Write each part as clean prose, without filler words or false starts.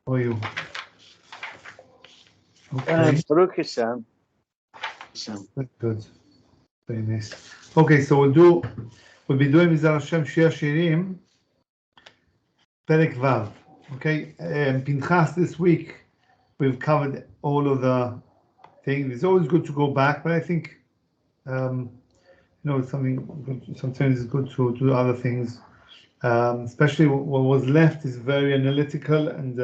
How are you? Okay. Baruch Hashem. Good. Very nice. Okay, so we'll be doing Zera Shimshon Shir HaShirim, Perek Vav. Okay, Pinchas this week, we've covered all of the things. It's always good to go back, but I think, it's something good. Sometimes it's good to do other things. Especially what was left is very analytical and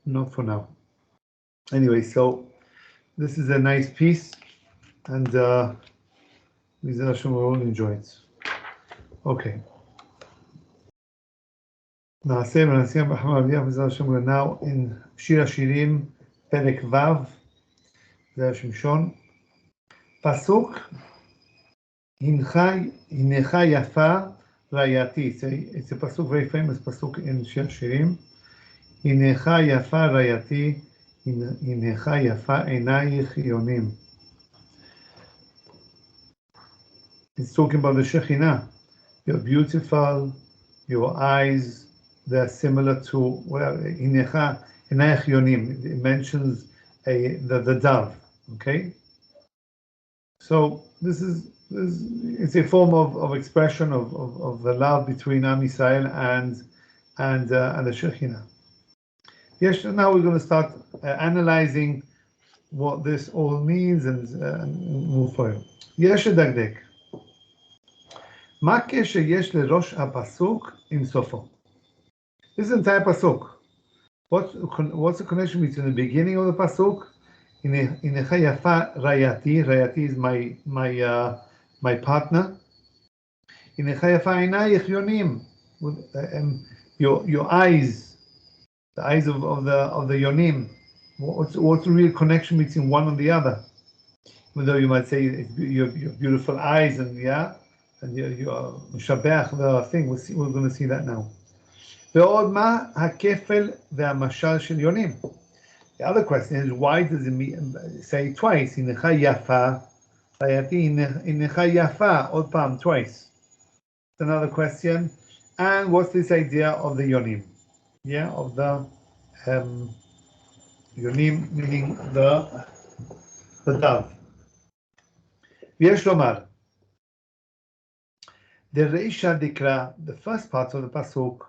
not for now. Anyway, so this is a nice piece, and we will all enjoy it. Okay. We're now in Shir HaShirim, Perek Vav, Zera Shimshon. Pasuk, Hinecha Yafa Rayati. It's a pasuk, very famous pasuk in Shir HaShirim. Hinecha Yafa Rayati, Hinecha Yafa Einayich Yonim. It's talking about the Shekhinah. You're beautiful, your eyes, they're similar to, Hinecha Einayich Yonim. It mentions the dove, okay? So it's a form of expression of the love between Am Yisrael and the Shekhinah. Yes, now we're going to start analyzing what this all means and move forward. Yesh לדקדק. מה הקשר יש לראש הפסוק עם סופו? This entire pasuk. What's the connection between the beginning of the pasuk? Hinecha yafa rayati. Rayati is my partner. Hinecha yafa einayich yonim. Your eyes. The eyes of the yonim. What's the real connection between one and the other? Even though you might say your beautiful eyes and you're mishabech the thing. We're going to see that now. ועוד מה הכפל והמשל של יונים? The other question is, why does it say twice? הינך יפה, רעייתי הינך יפה, עוד פעם, twice. That's another question. And what's this idea of the yonim? Yeah, of the yonim, meaning the dove. ויש לומר, דרישא דקרא, the first part of the pasuk,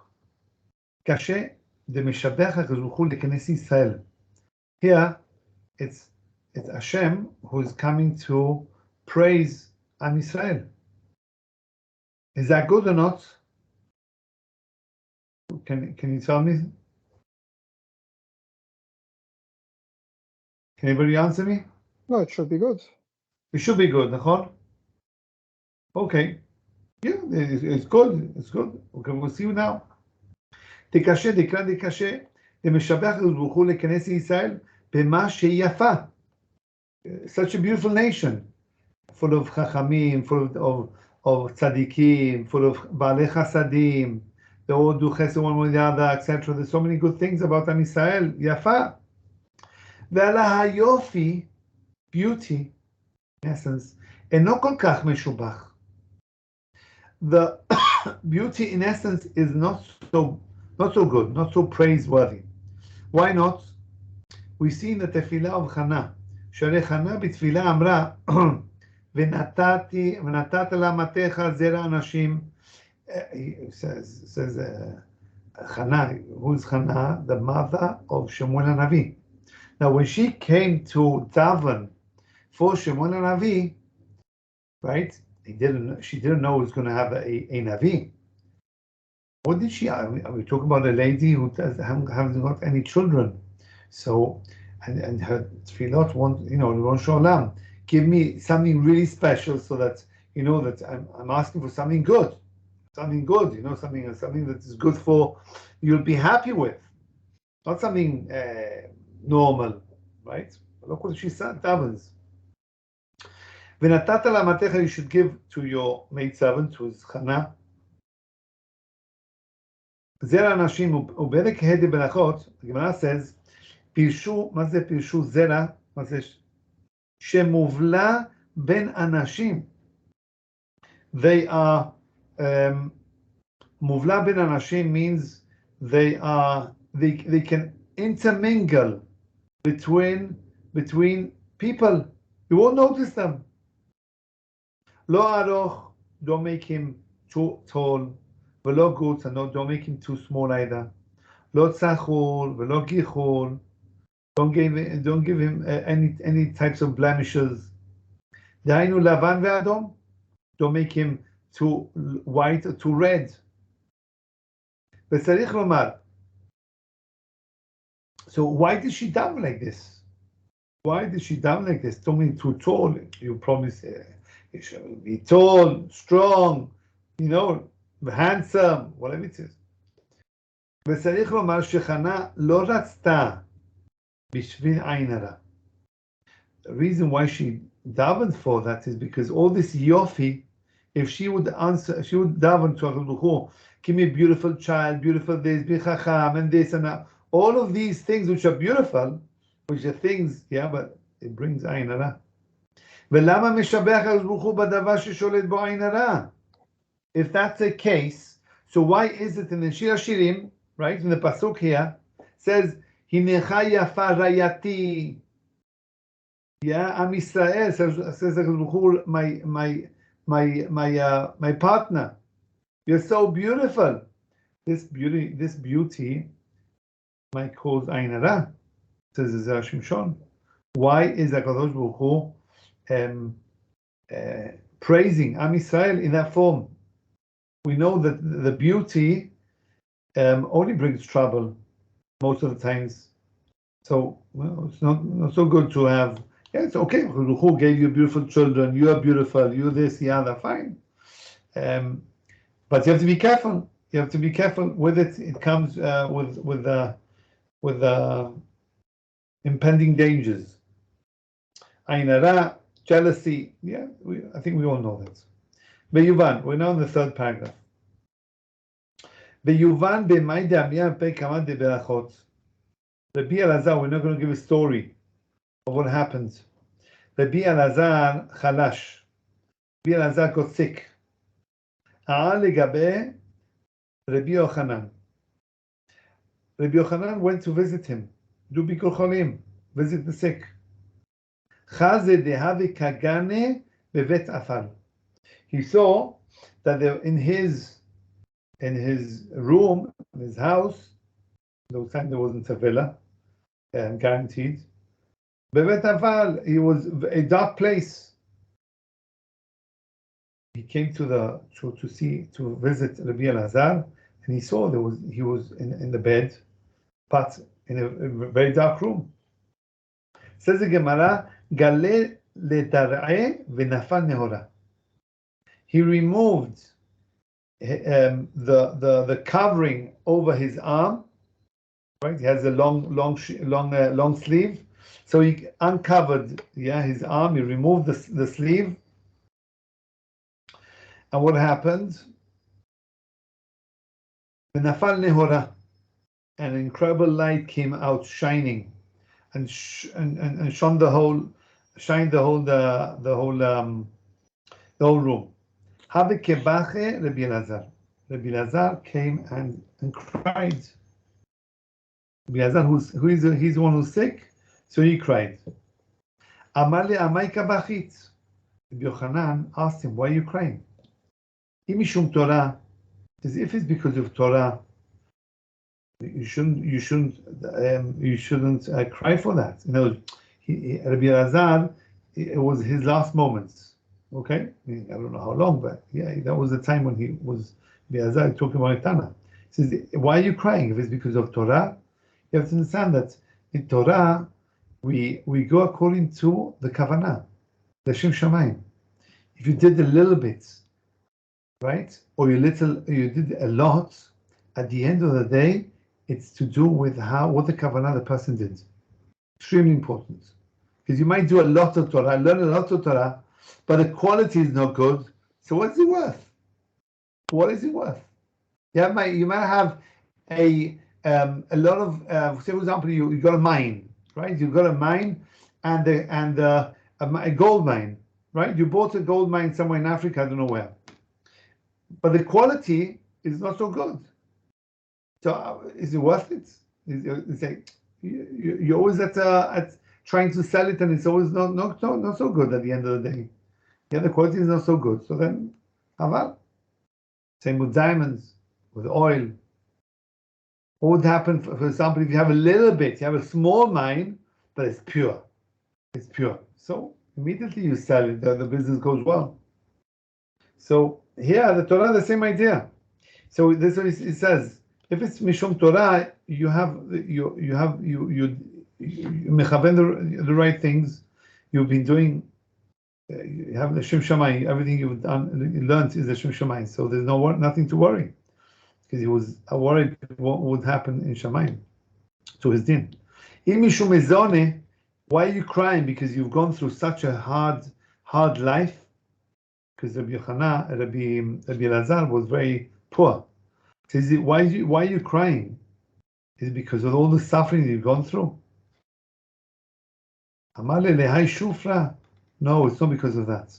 קשה דמשבח הקדוש ברוך הוא לכנס ישראל. Here, it's Hashem who is coming to praise Am Yisrael. Is that good or not? Can you tell me? Can anybody answer me? No, it should be good. It should be good, נכון? Okay. Yeah, it's good. It's good. Okay, we'll see you now. תקשה, דקרא דקשה, דמשבח הקדוש ברוך הוא לכנס ישראל במה שיפה. Such a beautiful nation, full of chachamim, full of tzaddikim, full of בעלי חסדים, they all do chesed one with the other, etc. There's so many good things about Am Yisrael, יפה. ועלה היופי, beauty, in essence, אינו כל כך משובח. The beauty, in essence, is not so good, not so praiseworthy. Why not? We see in the tefillah of Hannah, שהרי חנה בתפילה אמרה, ונתת לאמתך זרע אנשים. says Hannah, who's Hannah? The mother of Shemuel HaNavi. Now, when she came to daven for Shemuel HaNavi, right? She didn't know he was going to have a Navi. What did she? Are we talking about a lady who hasn't got any children? So, and her tefillot want, Rosh Hashanah, give me something really special so that that I'm asking for something good, something that is good for you'll be happy with, not something normal, right? Look what she said, davens. ונתת לאמתך, you should give to your maidservant, who is Hannah. זרע אנשים, ובפרק ה' ברכות, הגמרא says, פירשו, מה זה פירשו זרע? מה זה? שמובלע בין אנשים. They are, מובלע בין אנשים means they can intermingle between people. You won't notice them. Lo aroch, don't make him too tall. Velo gut, and don't make him too small either. Lo tzachur, velo gichur. Don't give him any types of blemishes. Dainu lavan ve'adom. Don't make him too white or too red. וצריך לומר. So why did she down like this? Why did she down like this? Don't mean too tall. You probably say he should be tall, strong, handsome, whatever it is. וצריך לומר שחנה לא רצתה בשביל עין הרע. The reason why she davened for that is because all this yofi, if she would daven to HaKadosh Baruch Hu, give me a beautiful child, beautiful this, be chacham, and this and that. All of these things which are beautiful, which are things, but it brings עין הרע. ולמה משבח HaKadosh Baruch Hu בדבר ששולט בו עין הרע? If that's the case, so why is it in the Shir HaShirim, right, in the pasuk here, says, Hinecha yafa rayati. Am Israel says my partner. You're so beautiful. This beauty might cause ayin hara, says Zera Shimshon. Why is HaKadosh Baruch Hu praising Am Israel in that form? We know that the beauty only brings trouble most of the times. So it's not so good to have. Yeah, it's okay. Who gave you beautiful children? You are beautiful. You this, the other. Fine. But you have to be careful. You have to be careful with it. It comes with impending dangers. Ayin hara, jealousy. Yeah, I think we all know that. Beyuvan, we're now in the third paragraph. Beyuvan b'may de'amiyah pei kama de'berachot. Rabbi Elazar, we're not going to give a story of what happened. Rabbi Elazar chalash. Rabbi Elazar got sick. Ha'al legabe Rabbi Yochanan. Rabbi Yochanan went to visit him. Do bikur cholim, visit the sick. Chaze dehavi kagane bevet afal. He saw that in his room, in his house, those times there wasn't a villa, guaranteed. Bevet afal, it was a dark place. He came to visit Rabbi Elazar, and he saw he was in the bed, but in a very dark room. Says the Gemara, Gale letar'e v'nafal nehora. He removed the covering over his arm. Right, he has a long sleeve, so he uncovered his arm. He removed the sleeve, and what happened? V'nafal nehora, an incredible light came out, shining, and shined the whole room. Have kebache Rabbi Elazar. Rabbi Elazar came and cried. Rabbi Elazar, he's the one who's sick, so he cried. Amar le amai kabachit. Rabbi Yochanan asked him, why are you crying? Imishum Torah. If it's because of Torah, you shouldn't cry for that. Rabbi Elazar, it was his last moments. Okay, I don't know how long, but that was the time when he was Rabbi Elazar talking about Tana. He says, why are you crying? If it's because of Torah, you have to understand that in Torah we go according to the kavanah, the Shem Shamayim. If you did a little bit, right, or you did a lot, at the end of the day, it's to do with what the kavanah the person did. Extremely important, because you might do a lot of Torah, learn a lot of Torah, but the quality is not good. So what's it worth? What is it worth? You might have a lot of, say for example, you got a mine, right? You got a mine and a gold mine, right? You bought a gold mine somewhere in Africa, I don't know where, but the quality is not so good. So is it worth it? It's like you're always at trying to sell it, and it's always not so good at the end of the day. Yeah, the quality is not so good. So then, haval. Same with diamonds, with oil. What would happen, for example, if you have a little bit, you have a small mine, but it's pure. It's pure. So immediately you sell it, the business goes well. So here, the Torah, the same idea. So this is it says. If it's mishum Torah, you mechaben the right things. You've been doing. You have the Shem Shamayim. Everything you've done, learned is the Shem Shamayim. So there's nothing to worry, because he was worried what would happen in Shamayim to his din. In mishum mezone, why are you crying? Because you've gone through such a hard life. Because Rabbi Elazar was very poor. So why are you crying? Is it because of all the suffering you've gone through? Amale lehai shufra? No, it's not because of that.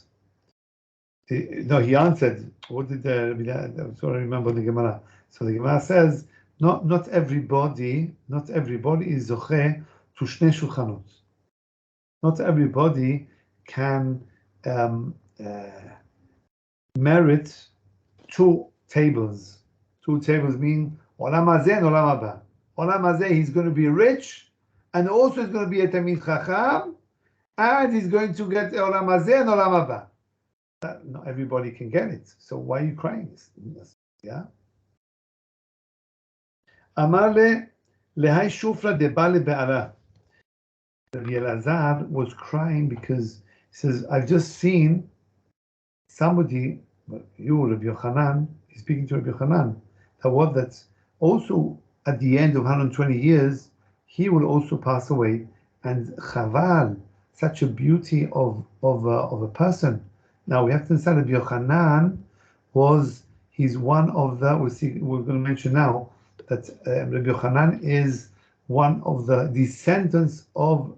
No, he answered. What did I'm sorry, I remember the Gemara. So the Gemara says, not everybody is zoche to shnei shulchanot. Not everybody can merit two tables. Two tables mean olam hazeh and olam haba. Olam hazeh, he's going to be rich, and also he's going to be a Talmid Chacham, and he's going to get olam hazeh and olam haba. Not everybody can get it. So why are you crying? Yeah. Amar lehai shufra deba lebe'ara. Rabbi Elazar was crying because he says, I've just seen somebody, you, Rabbi Yochanan, he's speaking to Rabbi Yochanan, that also at the end of 120 years, he will also pass away. And Chaval, such a beauty of a person. Now we have to understand Rabbi Yochanan he's one of the, we're going to mention now, that Rabbi Yochanan is one of the descendants of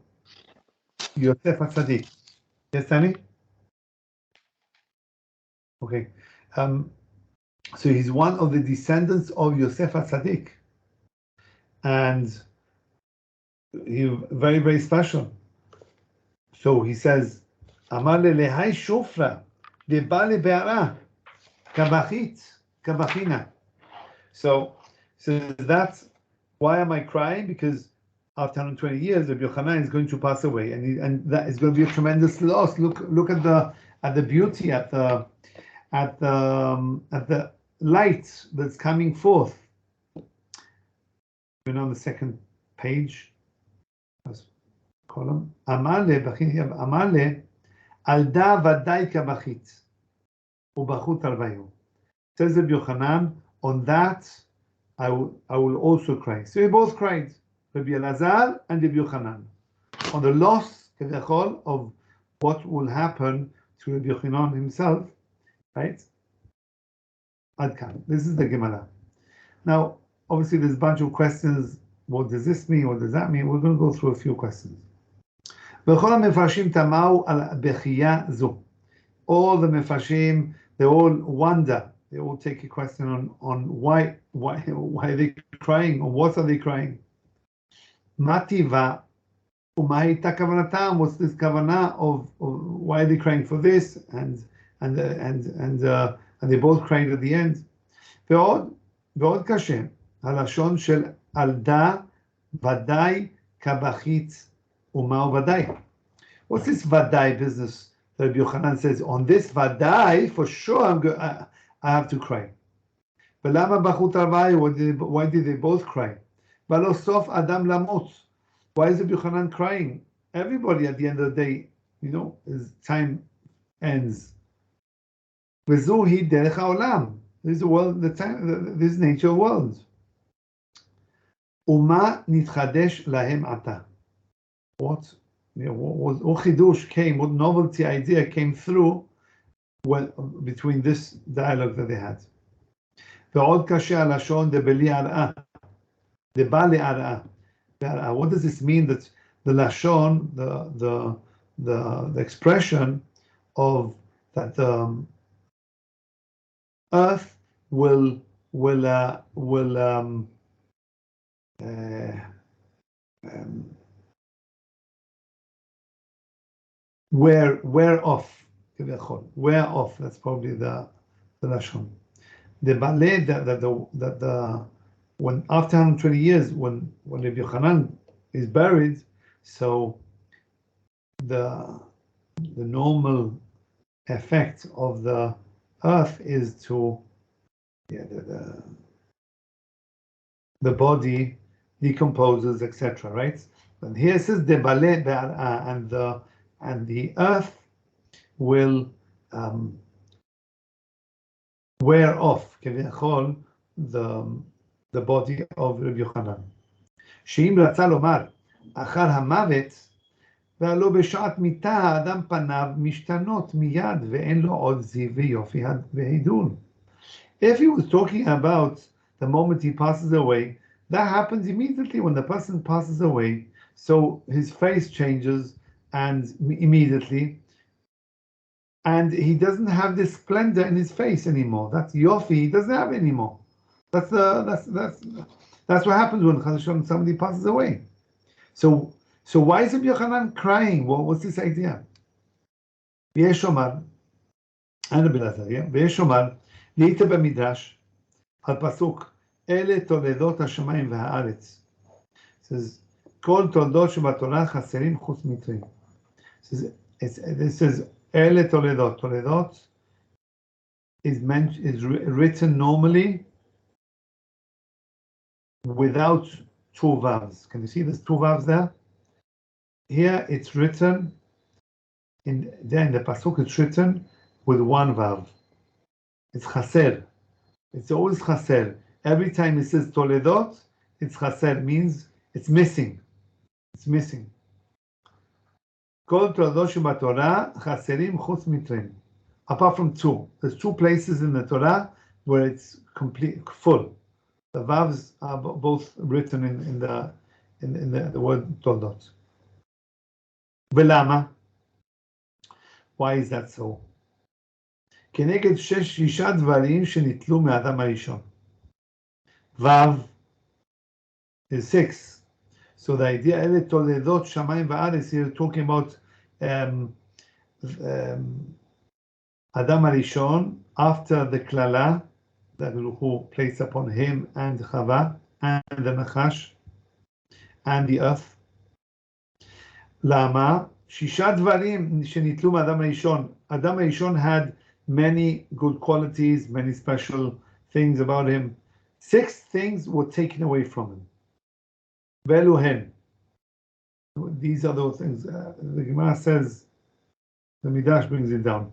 Yosef HaTzadik. Yes, Tani? Okay. So he's one of the descendants of Yosef HaTzadik. And he's very, very special. So he says, Amar lehai shofra, deba lebe'ara, kabachina. So that's why am I crying? Because after 120 years, Rabbi Yochanan is going to pass away, and that is going to be a tremendous loss. Look at the beauty, at the light that's coming forth. On the second page, column. Amale alda vadai kabachit ubachut alvayu. Says Rabbi Yochanan, on that I will also cry. So they both cried, Rabbi Elazar and Rabbi Yochanan, on the loss of what will happen to Rabbi Yochanan himself, right? Adkan. This is the Gemara. Now, obviously, there's a bunch of questions. What does this mean? What does that mean? We're going to go through a few questions. All the Mefarshim, they all wonder. They all take a question on why are they crying, or what are they crying? Mativa umaita kavanatam. What's this kavanah of why are they crying for this? And they both cried at the end. ועוד קשה, הלשון של עלדה ודאי כבחית ומהו ודאי. What's this ודאי business that Rabbi Yochanan says, on this ודאי, for sure I have to cry. ולמה בחוט הרבעי, why did they both cry? ולא סוף אדם למות. Why is Rabbi Yochanan crying? Everybody at the end of the day, his time ends. וזוהי דרך העולם. This is the world, this is nature world. ומה נתחדש להם עתה? What חידוש came, what novelty idea came through between this dialogue that they had. ועוד קשה הלשון דבלי הרעה, דבא להרעה. What does this mean, that the lashon, the expression of that earth will wear off, wear off. That's probably the lashon. The ballet that when after 120 years, when Rabbi Yochanan is buried, so the normal effect of the earth is to the body decomposes, etc. Right? And here it says the ballet and the earth will wear off כביכול the body of Rabbi Yochanan. שאם רצה לומר אחר המוות והלא בשעת מיתה האדם פניו משתנות מיד ואין לו עוד זיו ויופי והידול. If he was talking about the moment he passes away, that happens immediately when the person passes away, so his face changes and immediately, and he doesn't have this splendor in his face anymore. That's yofi, he doesn't have it anymore. That's what happens when somebody passes away. So why is Rabbi Yochanan crying? What's this idea? ויש שומר, אנא בלעזריה, ויש שומר, נהיית במדרש, על פסוק, אלה תולדות השמיים והארץ. says, כל תולדות שבתורה חסרים חוץ מתרים. It says, אלה תולדות. תולדות is written normally without two vowels. Can you see there's two vowels there? Here it's written, in the pasuk it's written with one vowel. It's chaser. It's always chaser. Every time it says toledot, it's chaser, means it's missing. It's missing. Kol toledot shebatorah chaserim chutz mitrim. Apart from two. There's two places in the Torah where it's complete, full. The vowels are both written in the word toldot. Velama. Why is that so? כנגד שישה דברים שניטלו מהאדם הראשון. Vav is 6. So the idea, אלה תולדות שמיים וארץ, here talking about Adam הראשון, after the klala that Eliyahu placed upon him and Chava and the Nachash and the earth. למה? שישה דברים שניטלו מאדם הראשון. Adam הראשון had many good qualities, many special things about him. 6 things were taken away from him. ואלו הן. These are those things. The Gemara says, the Midrash brings it down.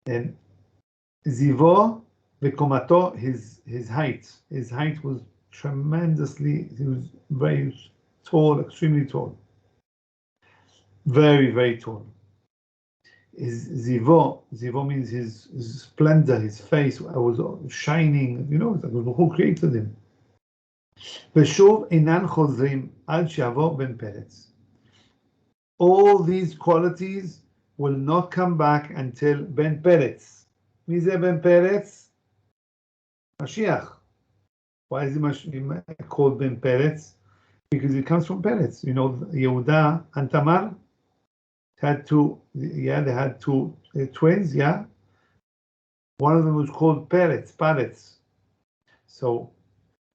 And Zivo v'komato, his height. His height was tremendously, he was very tall, extremely tall. Very, very tall. His Zivo means his splendor, his face was shining, who created him. ושוב אינן חוזרים עד שיבוא בן פרץ. All these qualities will not come back until Ben Peretz. מי זה Ben Peretz? Mashiach. Why is he called Ben Peretz? Because it comes from Peretz. Yehuda and Tamar had two, they had two twins, One of them was called Peretz. So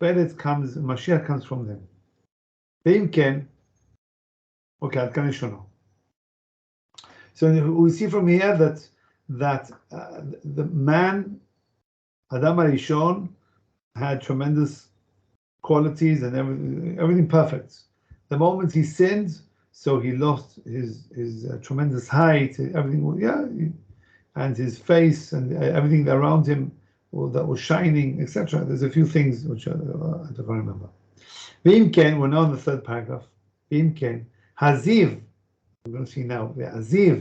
Peretz comes, Mashiach comes from them. ואם כן, עד כאן לשונו. So we see from here that the man, Adam HaRishon, had tremendous qualities and everything perfect. The moment he sinned, so he lost his tremendous height, everything, and his face and everything around him that was shining, etc. There's a few things which I don't remember. ואם כן, we're now in the third paragraph. ואם כן, הזיו, we're going to see now, והזיו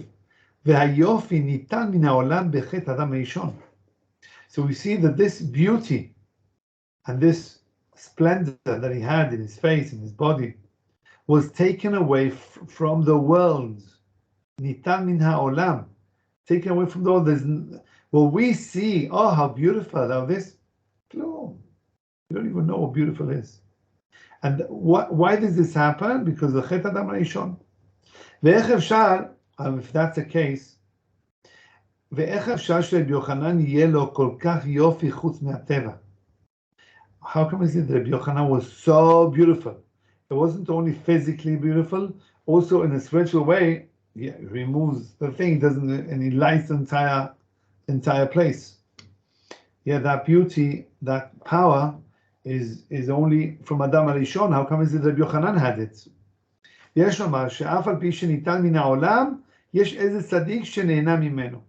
והיופי ניתן מן העולם בחטא אדם הראשון. So we see that this beauty and this splendor that he had in his face, in his body, was taken away from the world. ניתן מן העולם. Taken away from the world. We see, how beautiful, now this, no, you don't even know what beautiful is. And why does this happen? Because the Chet Adam Rishon. Ve'ech efshar, if that's the case, ואיך אפשר שרבי יוחנן יהיה לו כל כך יופי חוץ מהטבע? How come is it that Rabbi Yochanan was so beautiful? It wasn't only physically beautiful, also in a spiritual way. He removes the thing, and he lights the entire place. Yeah, that beauty, that power is only from Adam Arishon. How come is it that Rabbi Yochanan had it? יש לומר שאף על פי שניתן מן העולם, יש איזה צדיק שנהנה ממנו.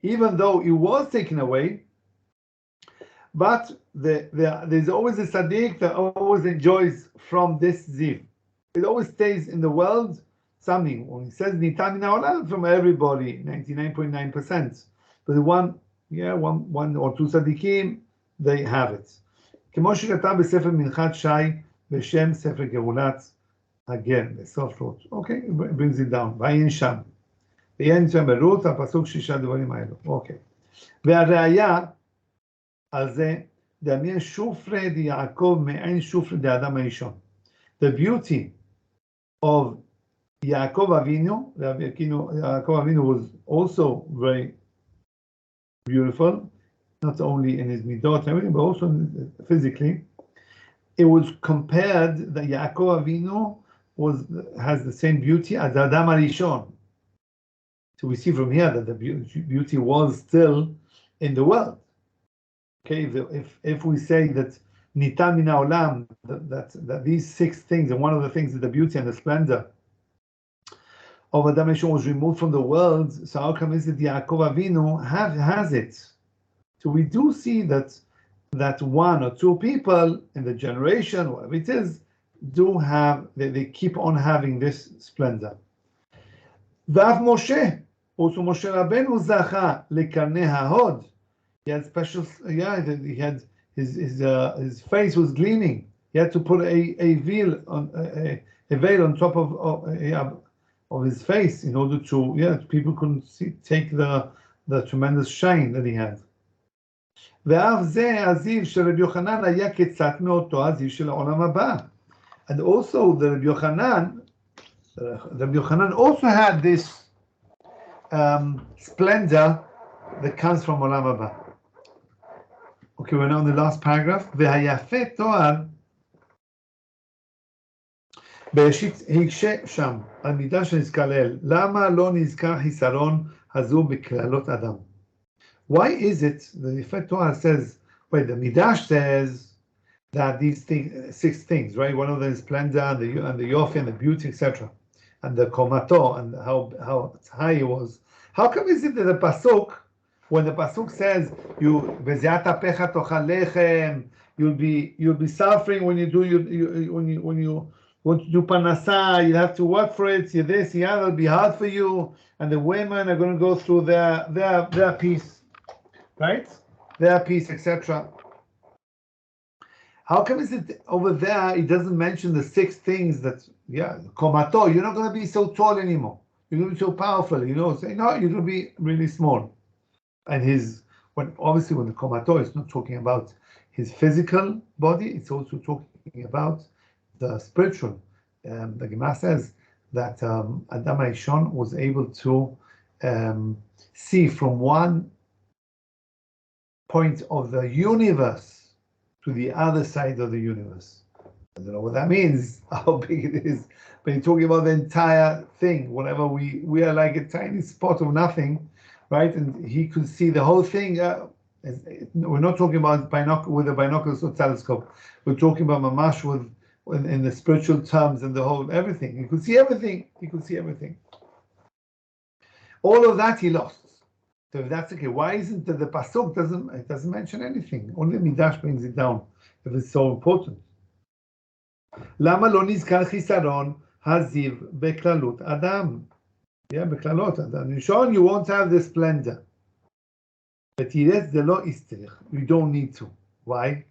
Even though it was taken away, but there's always a tzaddik that always enjoys from this ziv. It always stays in the world something. When he says nitan min ha'olam, from everybody, 99.9%. But the one or two tzaddikim, they have it. כמו שכתב בספר מנחת שי בשם ספר גאולת הגר, בסוף רות. Okay, it brings it down. ועיין שם. ועיין שם ברות, הפסוק 6 דברים האלו. אוקיי. והראיה על זה, דמי שופרי דיעקב מעין שופרי דיאדם הראשון. The beauty of Yaakov Avinu, Yaakov Avinu was also very beautiful, not only in his midot and everything, but also physically. It was compared that Yaakov Avinu has the same beauty as Adam Arishon. So we see from here that the beauty was still in the world. Okay, if we say that Nitan min ha'olam, that these 6 things, and one of the things is the beauty and the splendor of Adam Arishon was removed from the world, so how come is it Yaakov Avinu has it? So we do see that 1 or 2 people in the generation, whatever it is, do have, they keep on having this splendor. ואף משה, also Moshe Rabbeinu זכה לקרני ההוד. He had special, he had his face was gleaming. He had to put a veil on top of his face in order to, people couldn't take the tremendous shine that he had. ואף זה הזיו של רבי יוחנן היה קצת מאותו הזיו של העולם הבא. And also the Rabbi Yochanan also had this splendor that comes from Olam Haba. Okay, we're now in the last paragraph. והיפה תואר בראשית הקשה שם על מידה שנזכר לאל. למה לא נזכר חיסרון הזו בכללות אדם? Why is it that the יפה תואר says, wait, the Midrash says that these 6 things, right? One of them is splendor and the yofi and the beauty, etc. And the komato and how high it was. How come is it that the pasuk, when the pasuk says you'll be suffering when you want to do panasa, you have to work for it. You're this, it'll be hard for you, and the women are going to go through their peace, right? Their peace, etc. How come is it over there, it doesn't mention the 6 things that, komato, you're not going to be so tall anymore. You're going to be so powerful, say, no, you're going to be really small. And obviously when the komato is not talking about his physical body, it's also talking about the spiritual. The Gemara says that Adam Arishon was able to see from one point of the universe to the other side of the universe. I don't know what that means, how big it is, but you're talking about the entire thing. Whatever we are like a tiny spot of nothing, right? And he could see the whole thing. We're not talking about with a binoculars or telescope. We're talking about mamash in the spiritual terms and the whole everything. He could see everything. He could see everything. All of that he lost. So if that's okay, why isn't the pasuk doesn't mention anything? Only Midrash brings it down if it's so important. למה לא נזכר חיסרון הזיו בכללות אדם? Yeah, בכללות אדם. Shon, you won't have the splendor. But יראה זה לא יצטרך. You don't need to. Why?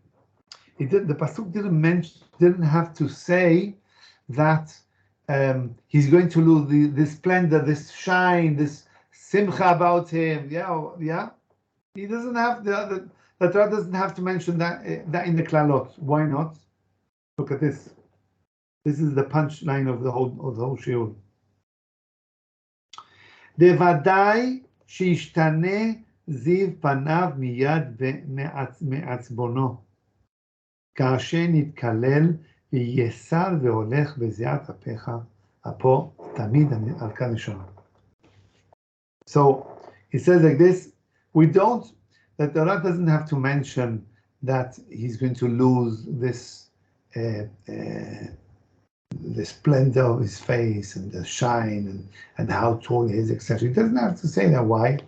The pasuk didn't have to say that he's going to lose the splendor, this shine, this simcha about him. Yeah. He doesn't have the Torah doesn't have to mention that in the klalot. Why not? Look at this. This is the punchline of the whole shiur. Devaday sheishtane ziv panav miyad me'atzbono. כאשר נתקלל ויסר והולך בזיעת אפו תמיד על כאן לשונו. So he says like this, that the Torah doesn't have to mention that he's going to lose this the splendor of his face and the shine and how tall he is, etc. He doesn't have to say that. Why? He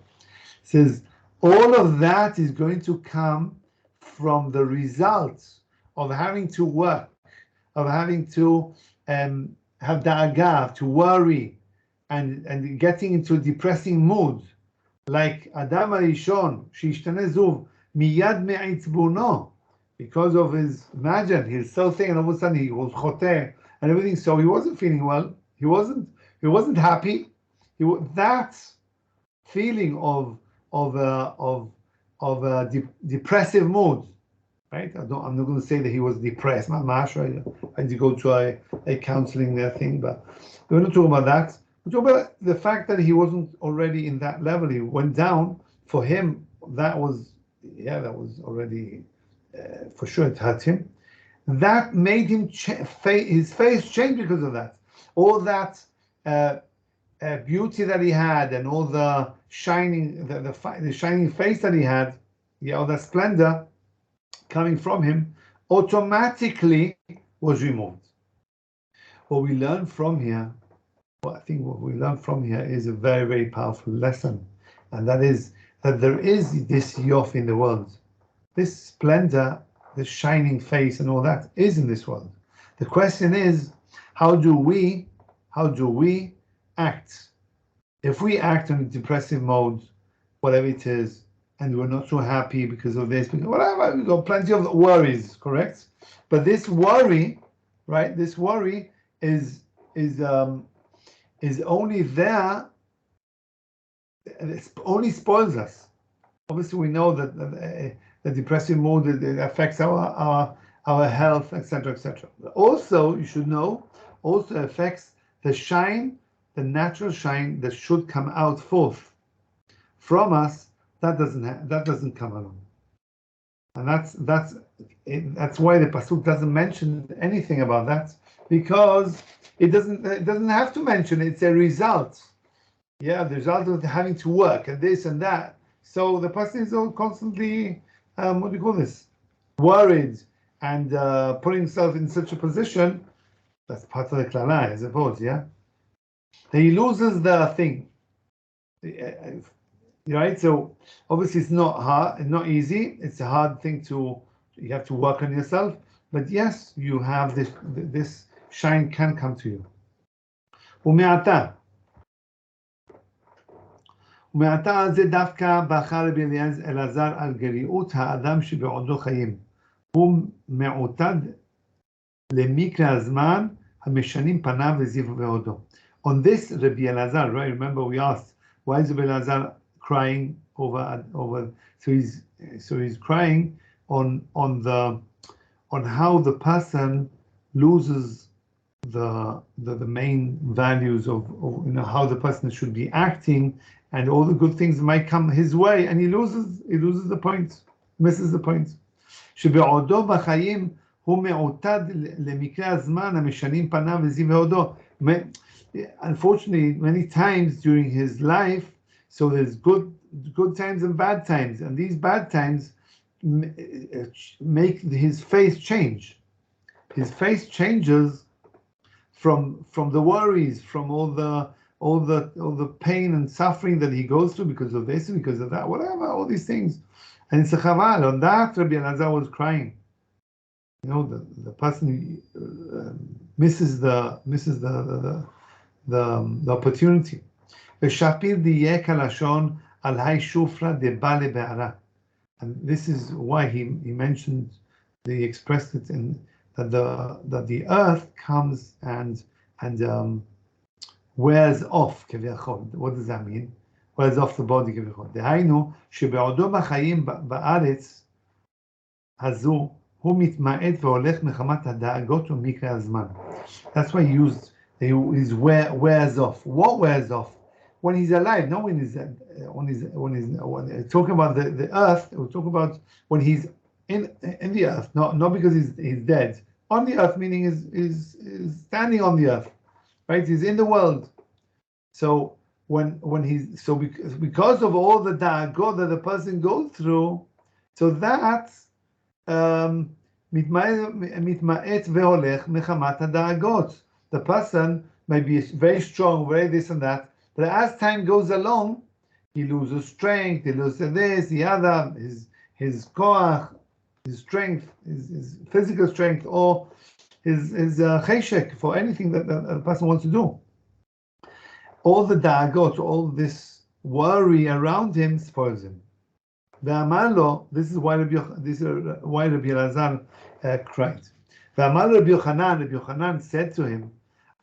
says all of that is going to come from the results of having to work, of having to have da'agah, to worry, and getting into a depressing mood, like Adam HaRishon, sheishtane zuv miyad me'itzbuno, because of his, imagine, he's so thick, and all of a sudden he was choteh and everything, so he wasn't feeling well, he wasn't happy. That feeling of a depressive mood. Right? I'm not going to say that he was depressed. I had to go to a counseling thing, but we're not talking about that. We're talking about the fact that he wasn't already in that level. He went down. For him, that was already, for sure it hurt him. That made him, his face change because of that. All that beauty that he had and all the shining, the shining face that he had, all that splendor, coming from him, automatically was removed. What we learn from here, is a very, very powerful lesson, and that is that there is this yof in the world. This splendor, this shining face and all that is in this world. The question is, how do we act? If we act in a depressive mode, whatever it is, and we're not so happy because of this, because whatever, we've got plenty of worries, correct? But this worry, right? This worry is only there. It only spoils us. Obviously, we know that the depressive mood, it affects our health, etc., etc. Also, you should know, also affects the shine, the natural shine that should come out forth from us. That doesn't come along, and that's why the pasuk doesn't mention anything about that, because it doesn't have to mention. It's a result, the result of having to work and this and that. So the person is all constantly what do you call this, worried and putting himself in such a position. That's part of the klala, I suppose. That he loses the thing. Right, so obviously it's not hard, not easy. It's a hard thing you have to work on yourself. But yes, you have this shine can come to you. ומעתה זה דווקא בחר רבי אלעזר על גריעות האדם שבעודו חיים. הוא מעוטד למקרה הזמן המשנים פניו וזיו ועודו. On this, Rabbi Elazar, right? Remember we asked, why is Rabbi Elazar crying over? So he's crying on how the person loses the main values of how the person should be acting, and all the good things might come his way, and he loses the point, misses the point. שבעודו בחיים הוא מעוטד למקרה הזמן המשנים פניו וזיו ועודו. Unfortunately, many times during his life, so there's good times and bad times, and these bad times make his face change. His face changes from the worries, from all the pain and suffering that he goes through because of this, because of that, whatever, all these things. And it's a chaval. On that, Rabbi Elazar was crying. The person misses the opportunity. And this is why he mentioned, he expressed it in that the earth comes and wears off. What does that mean? Wears off the body. דהיינו שבעודו בחיים בארץ הזו הוא מתמעט והולך מחמת הדאגות ומקרה הזמן. That's why he used, his wears off. What wears off? When he's alive, not when he's talking about the earth, we're talking about when he's in the earth, not because he's dead. On the earth, meaning is standing on the earth, right? He's in the world. So when he's because of all the da'agot that the person goes through, so that מתמעט והולך מחמת הדאגות. The person may be very strong, very this and that, but as time goes along, he loses strength, he loses this, the other, his koach, his strength, his physical strength, or his cheshek for anything that the person wants to do. All the da'agot, all this worry around him spoils him. This is why Rabbi Elazar cried. Rabbi Yochanan said to him,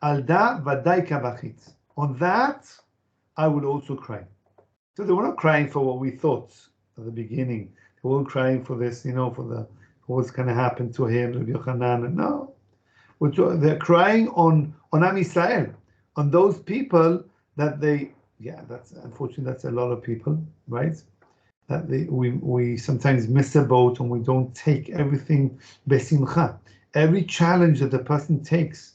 Alda vadai kavachit. On that, I will also cry. So they were not crying for what we thought at the beginning. They weren't crying for this, for what's going to happen to him, Rabbi Yochanan. No. They're crying on Am Yisrael, on those people that that's unfortunately, that's a lot of people, right? That we sometimes miss a boat and we don't take everything besimcha. Every challenge that the person takes,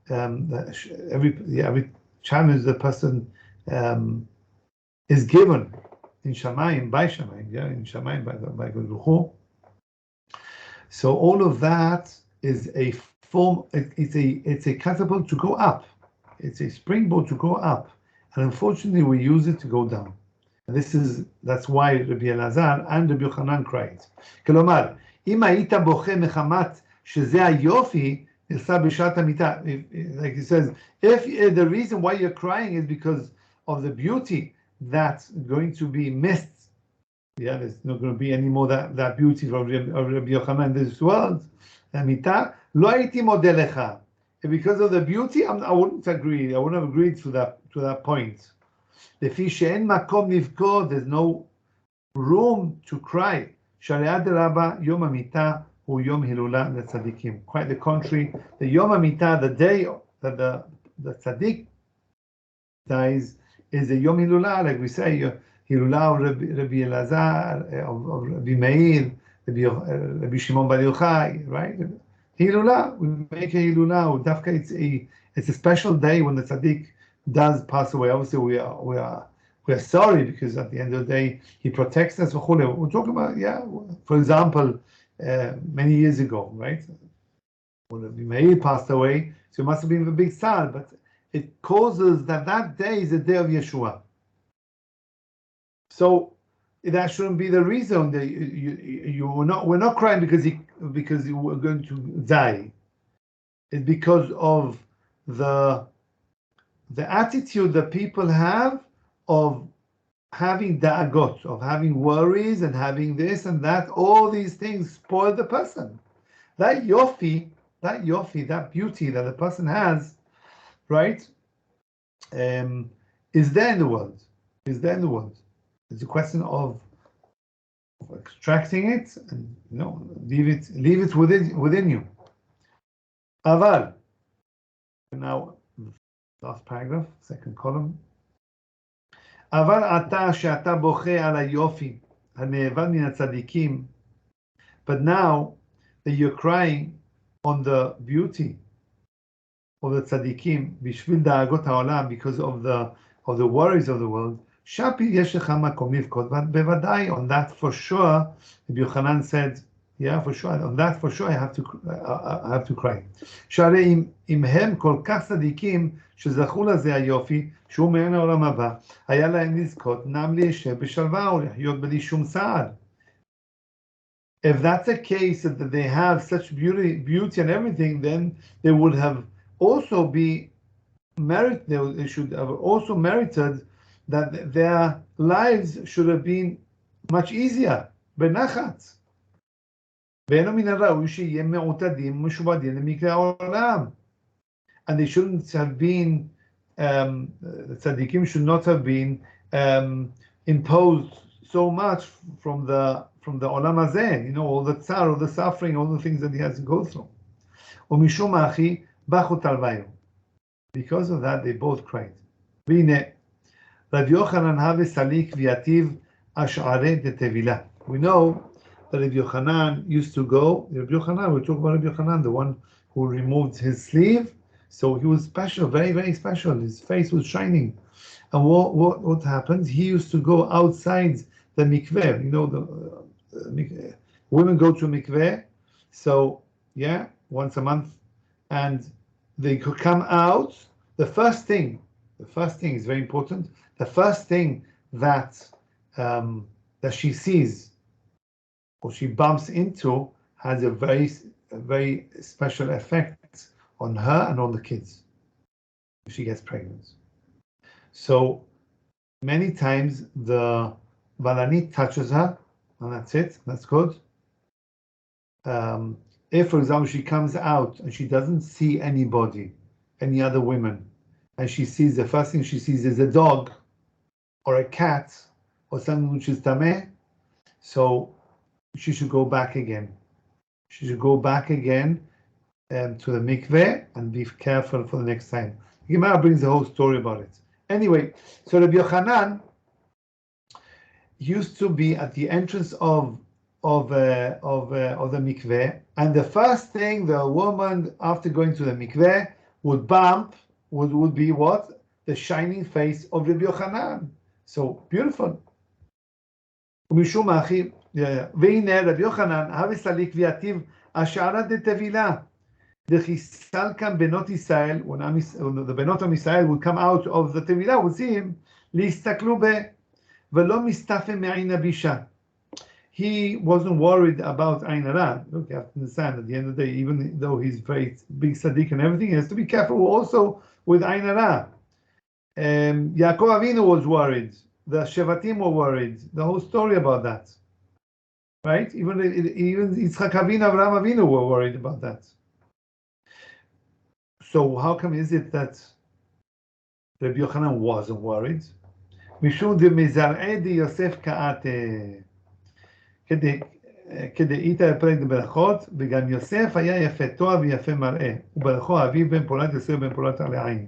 every challenge the person is given in Shamayim, by Shamayim, in Shamayim by God Baruch Hu. So all of that is a form. It's a catapult to go up. It's a springboard to go up, and unfortunately we use it to go down. That's why Rabbi Elazar and Rabbi Yochanan cried. כלומר, אם היית בוכה מחמת שזה היופי, נרצה בשעת המיטה. Like he says, if the reason why you're crying is because of the beauty that's going to be missed, there's not going to be any more that beauty of Rabbi Yochanan in this world, המיטה, לא הייתי מודה לך. Because of the beauty, I wouldn't agree. I wouldn't have agreed to that point. לפי שאין מקום לבכות, there's no room to cry. שהרי אדרבה, יום המיטה הוא יום הילולה לצדיקים. Quite the contrary, the יום המיטה, the day that the tzaddik dies, is a יום הילולה, like we say, הילולה of Rabbi Elazar, of Rabbi Meir, Rabbi Shimon Bar Yochai, right? הילולה, we make a הילולה, דווקא it's a special day when the tzaddik does pass away. Obviously, we are sorry because at the end of the day he protects us. We're talking about for example, many years ago, right? When Rabbi Meir passed away, so it must have been a big sad, but it causes that day is the day of Yeshua. So that shouldn't be the reason that we're not crying because you were going to die. It's because of the attitude that people have of having da'agot, of having worries and having this and that. All these things spoil the person. That yofi, that beauty that the person has, right, is there in the world. It's a question of extracting it and leave it within you. Aval. Now, last paragraph, second column. אבל אתה שאתה בוכה על היופי הנאבד מן הצדיקים, but now that you're crying on the beauty of the tzaddikim בשביל דאגות העולם, because of the worries of the world, שפי יש לך מקום לבכות, בוודאי, on that for sure, Rabbi Yochanan said, for sure, on that for sure I have to cry. שהרי אם הם כל כך צדיקים שזכו לזה היופי, שהוא מעין העולם הבא, היה להם לזכות נם ליישב בשלווה ולחיות בלי שום סעד. If that's a case that they have such beauty and everything, then they would have also they should have also merited that their lives should have been much easier, בנחת. ואינו מן הראוי שיהיה מעוטדים ומשובדים למקרה העולם. And they shouldn't have been, the tzaddikim should not have been imposed so much from from the olam hazeh, all the tsar, all the suffering, all the things that he has to go through. Umishum achi bachut alvayu. Because of that, they both cried. V'ine Rabbi Yochanan have salik v'yativ ash'arei de tevila. We know that Rabbi Yochanan used to go. Rabbi Yochanan, we talk about Rabbi Yochanan, the one who removed his sleeve. So he was special, very, very special. His face was shining. And what happened? He used to go outside the mikveh. Women go to mikveh. So, once a month. And they could come out. The first thing is very important. The first thing that she sees or she bumps into has a very special effect on her and on the kids if she gets pregnant. So many times the Balanit touches her, and that's it, that's good. If, for example, she comes out and she doesn't see anybody, any other women, and she sees, the first thing she sees is a dog or a cat or something which is tameh, so she should go back again. She should go back again to the mikveh and be careful for the next time. The Gemara brings the whole story about it. Anyway, so Rabbi Yochanan used to be at the entrance of the mikveh, and the first thing the woman after going to the mikveh would be what? The shining face of Rabbi Yochanan. So beautiful. ומשום אחי, והנה רבי יוחנן, הווה סליק ויתיב השערת דתבילה. דחיסל כאן בנות ישראל, the בנות עם ישראל would come out of the תבילה, would see him, להסתכלו ולא מסתפם מעין הבישה. He wasn't worried about Ain Hara. Look, you have to understand, at the end of the day, even though he's very big tzaddik and everything, he has to be careful also with Ain Hara. Yaakov Avinu was worried. The Shevatim were worried. The whole story about that. Right? Even Yitzchak Avinu, Avraham Avinu were worried about that. So how come is it that Rabbi Yochanan wasn't worried? Mishum de mizar'e de Yosef ka'ate. כדאית הפרק בברכות, וגם יוסף היה יפה תואר ויפה מראה, וברכו אביו בן פורת יוסף בן פורת עלי עין,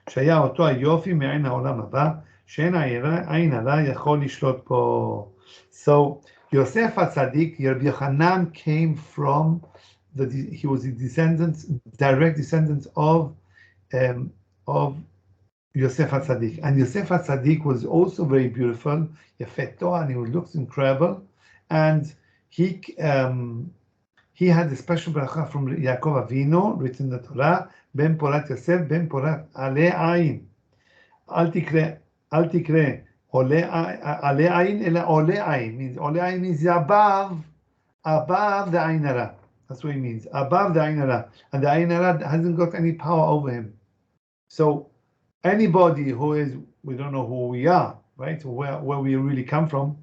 שהיה אותו היופי מעין העולם הבא, שאין עין הרע יכול לשלוט פה. So, Yosef HaTzadik, Rabbi Yochanan came from, he was a direct descendant of Yosef HaTzadik. And Yosef HaTzadik was also very beautiful, יפה תואר, and he looks incredible. And he had a special bracha from Yaakov Avinu, written in the Torah, Ben Porat Yosef, Ben Porat Ale Ayin. Al tikre Ole Ayin, ela Ole Ayin. Means Ole Ayin means above the Ayin Hara. That's what it means, above the Ayin Hara. And the Ayin Hara hasn't got any power over him. So anybody who is, we don't know who we are, right? Where we really come from.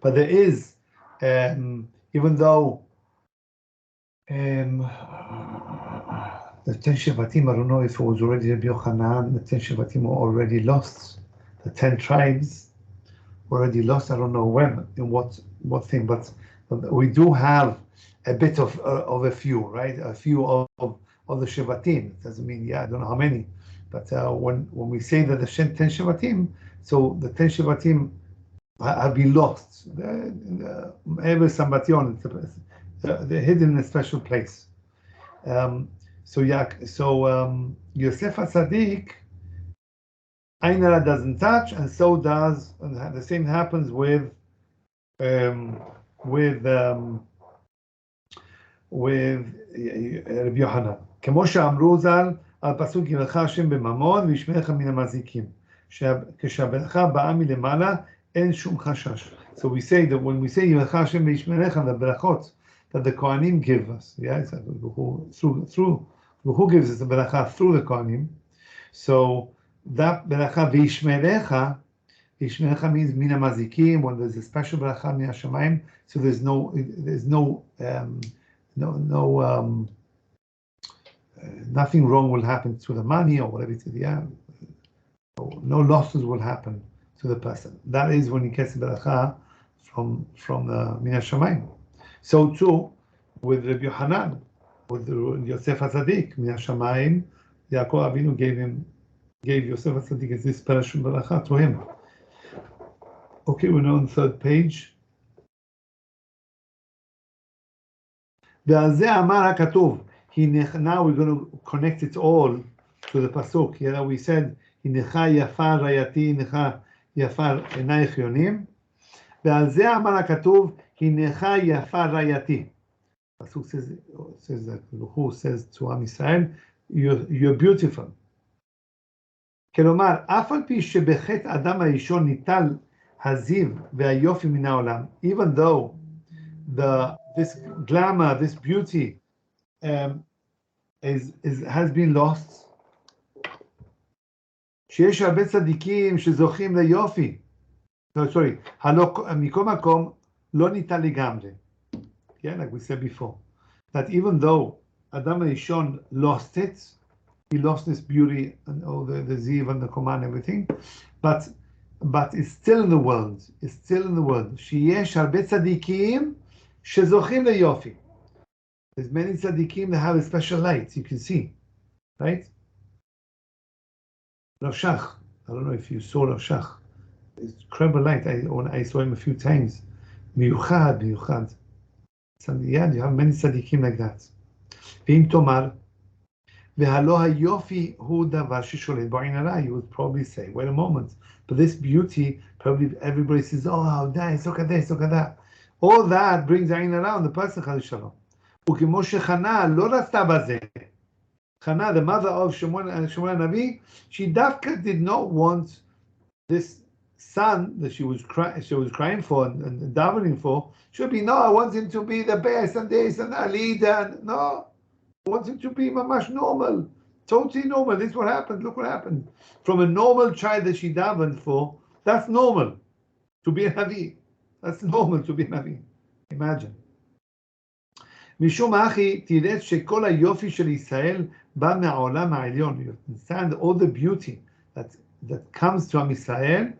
But there is, even though the 10 Shevatim, I don't know if it was already Rabbi Yochanan, the 10 Shevatim were already lost. The 10 tribes were already lost. I don't know when, in what thing, but we do have a bit of a few, right? A few of the Shevatim. It doesn't mean, I don't know how many. But when we say that the 10 Shevatim, so the 10 Shevatim have been lost. Every Sambation, they're hidden in a special place. So Yosef HaTzadik, Ain Hara doesn't touch, and so does, and the same happens with Rabbi Yochanan. כמו שאמרו ז"ל על פסוק ירחם השם בממון וישמרך מן המזיקים. כשהברכה באה מלמעלה אין שום חשש. So we say that when we say ירחם השם וישמרך, the ברachot that the Kohanim give us, it's like who gives us the beracha through the Kohanim. So that beracha v'yishmerecha means min hamazikim, when there's a special beracha min hashamayim, so there's nothing wrong will happen to the money or whatever it is. No losses will happen to the person. That is when he gets the beracha from the Min HaShamayim. So too with Rabbi Yochanan, with Yosef HaTzadik, Min HaShamayim, Yaakov Avinu gave Yosef HaTzadik as this Parashut Baracha to him. Okay, we're now on the third page. Now we're going to connect it all to the pasuk. Yeah, we said, "Hinecha yafa rayati, hinecha yafa enayich yonim." ועל זה אמר הכתוב, "הנך יפה רעייתי." pasuk says that who says to Am Yisrael, you're beautiful. כלומר, אף על פי שבחטא אדם הראשון ניטל הזיו והיופי מן העולם, even though this glamour, this beauty has been lost, שיש הרבה צדיקים שזוכים ליופי. No, sorry, מכל מקום לא ניטל לגמרי. Yeah, like we said before, that even though Adam Rishon lost it, he lost this beauty and all the ziv and the command and everything, but it's still in the world. It's still in the world. שיש הרבה צדיקים שזוכים ליופי. There's many tzadikim that have a special light. You can see, right? Rav Shach. I don't know if you saw Rav Shach. It's incredible light. I saw him a few times. מיוחד. So, yeah, you have many tzadikim like that. ואם תאמר, והלא היופי הוא דבר ששולט בעין הרע, you would probably say, wait a moment, but this beauty, probably everybody says, oh, how nice, look at this, look at that. All that brings עין הרע on the person, חס ושלום. וכמו שחנה לא רצתה בזה, Hannah, the mother of Shmuel Navi, she dafka did not want this son that she was crying for and davening for. Should be, no, I want him to be the best and this and a leader. And no, I want him to be mamash normal, totally normal. This is what happened. Look what happened. From a normal child that she davened for, that's normal to be a Navi. That's normal to be a Navi. Imagine. משום אחי, תראה שכל היופי של ישראל בא מהעולם העליון. You understand all the beauty that comes to Am Yisrael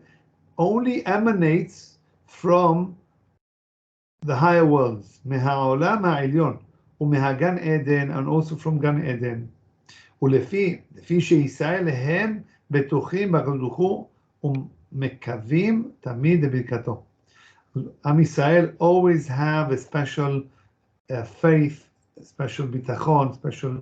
only emanates from the higher worlds. מהעולם העליון ומהגן עדן and also from גן עדן. ולפי שישראל הם בטוחים בקדוש ברוך הוא ומקווים תמיד לברכתו. Am Yisrael always have a special faith, special bitachon, special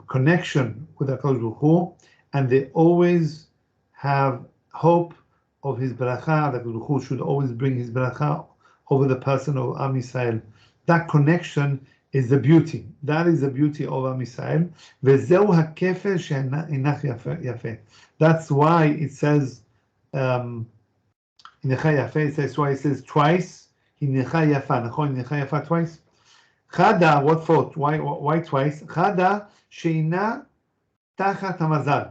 connection with HaKadosh Baruch Hu, and they always have hope of his bracha. The Baruch Hu should always bring his bracha over the person of Am Yisrael. That connection is the beauty. That is the beauty of Am Yisrael. וזהו הכפל שהנך יפה. That's why it says, הנך יפה, that's why it says twice, הנך יפה, נכון? הנך יפה twice. חדה, what for? Why twice? חדה, שאינה תחת המזל.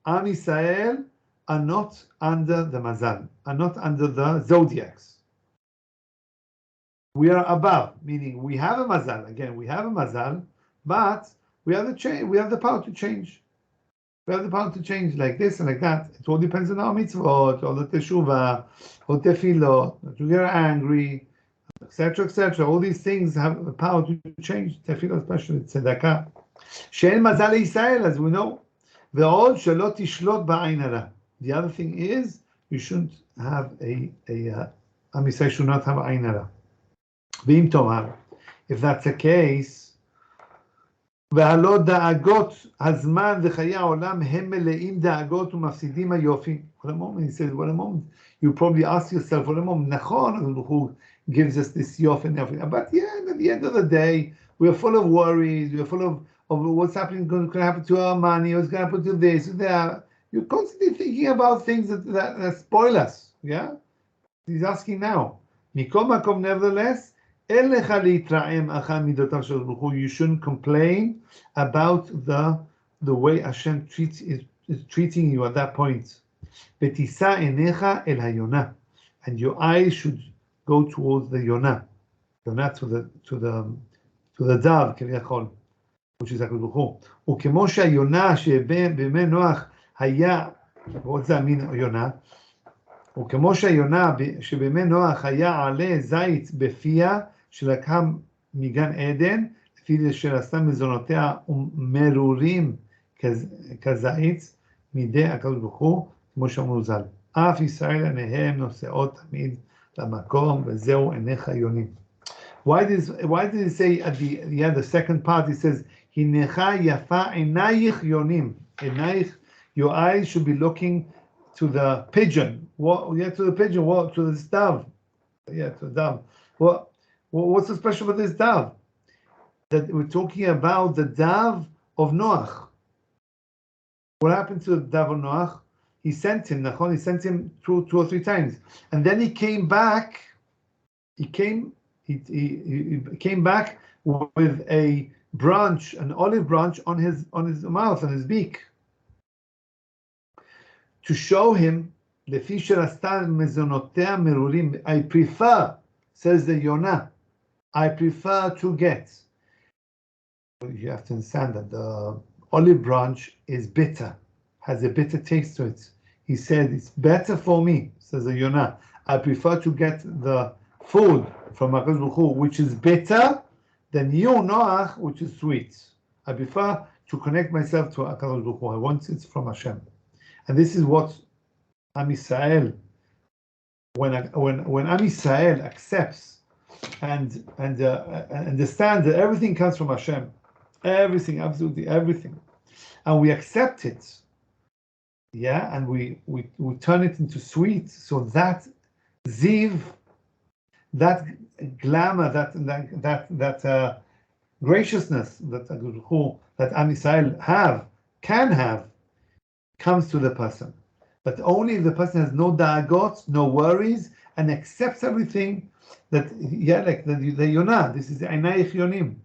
Am Yisrael are not under the mazal, are not under the zodiacs. We are above, meaning we have a mazal. Again, we have a mazal, but we have the power to change. We have the power to change like this and like that. It all depends on our mitzvot, or the teshuvah, or tefillot, to get angry, etc., etc. All these things have the power to change. Tefillah, especially tzedakah. She'en mazal Yisrael, as we know. ועוד שלא תשלוט בעין הרע. The other thing is, you shouldn't have Am Yisrael should not have עין הרע. ואם תאמר, if that's the case, והלא דאגות הזמן וחיי העולם הם מלאים דאגות ומפסידים היופי. For a moment, he says, what a moment. You probably ask yourself, what a moment, נכון, who gives us this yof and everything. But yeah, at the end of the day, we are full of worries, we are full of what's happening, going to happen to our money, what's going to happen to this, that. You're constantly thinking about things that spoil us. Yeah? He's asking now. מכל מקום, nevertheless, אין לך להתרעם אחר מידותיו של ברוך הוא. You shouldn't complain about the way Hashem is treating you at that point. ותישא עיניך אל היונה. And your eyes should go towards the yonah. Yonah to the dove, כביכול. which is HaKadosh Baruch Hu. וכמו שהיונה שבימי נוח היה, what does that mean, יונה? וכמו שהיונה שבימי נוח היה עלה זית בפיה שלקחה מגן עדן, לפי שעשתה מזונותיה ומרורים כזית מידי הקדוש ברוך הוא, כמו שאמרו ז"ל. אף ישראל עיניהם נושאות תמיד למקום, וזהו עיניך יונים. Why did he say at the second part, he says, Hinecha yafa einayich yonim. Einayich, your eyes should be looking to the pigeon. What? Yeah, to the pigeon. What? To this dove. Yeah, to the dove. What's so special with this dove? That we're talking about the dove of Noach. What happened to the dove of Noach? He sent him, Nachon, he sent him two or three times. And then he came back. He came back with a branch, an olive branch on his mouth, on his beak, to show him, I prefer, says the Yonah, I prefer to get. You have to understand that the olive branch is bitter, has a bitter taste to it. He said, it's better for me, says the Yonah. I prefer to get the food from HaKadosh Baruch Hu, which is bitter, than you, Noach, which is sweet. I prefer to connect myself to HaKadosh Baruch Hu. I want it from Hashem. And this is what Am Yisrael, when Am Yisrael accepts and understands that everything comes from Hashem, everything, absolutely everything, and we accept it, yeah, and we turn it into sweet, so that ziv, that glamour, that graciousness that Am Yisrael can have, comes to the person. But only if the person has no da'agot, no worries, and accepts everything, that, yeah, like the Yonah, this is the Einayich Yonim.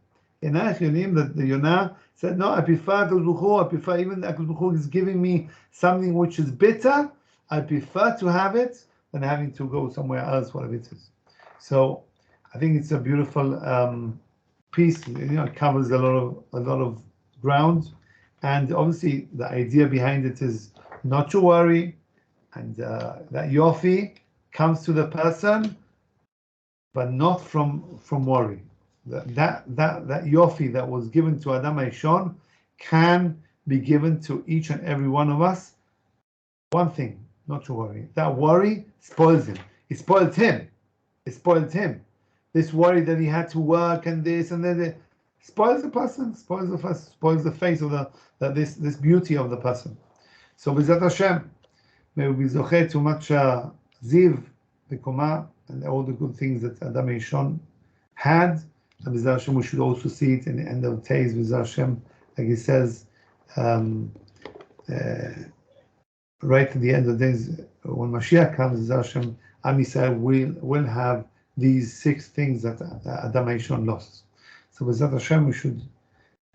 Einayich Yonim, that the Yonah said, no, I prefer HaKadosh Baruch Hu, I prefer, even HaKadosh Baruch Hu is giving me something which is bitter, I prefer to have it than having to go somewhere else, whatever it is. So I think it's a beautiful piece. It covers a lot of ground, and obviously the idea behind it is not to worry, and that yofi comes to the person, but not from worry. That yofi that was given to Adam HaRishon can be given to each and every one of us. One thing, not to worry. That worry spoils him. It spoiled him. This worry that he had to work and this and then spoils the person, spoils the face of this beauty of the person. So B'ezrat Hashem, may we be zocheh to much ziv, v'koma, and all the good things that Adam HaRishon had. And B'ezrat Hashem, we should also see it in the end of days. B'ezrat Hashem, like he says, right at the end of the days, when Mashiach comes, Zera Shimshon, Am Yisrael will have these 6 things that Adam HaRishon lost. So B'ezrat Hashem, we should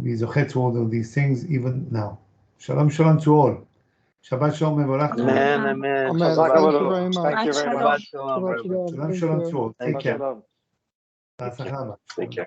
be zocheh to all of these things even now. Shalom, shalom to all. Shabbat shalom mevorach. Amen. Thank you very much. Shabbat shalom, brother. Shalom, shalom to all. Take care. Take care.